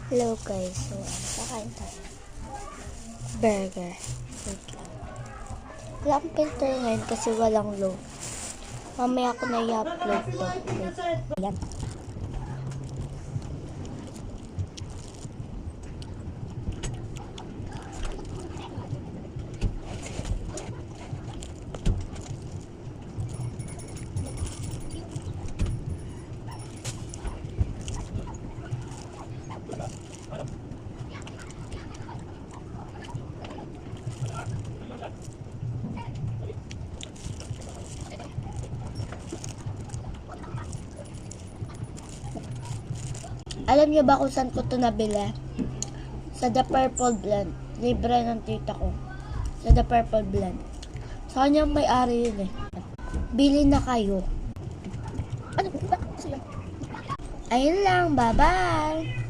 Hello guys, so kakain tayo. Burger. Wait lang. Wala akong filter ngayon kasi walang load. Mamaya ako na i-upload to. Wait. Ayan. Alam niyo ba kung saan ko ito nabili? Sa The Purple Blend. Libre ng tita ko. Sa The Purple Blend. Sa kanyang may-ari yun eh. Bili na kayo. Ano ba? Ayun lang. Bye-bye!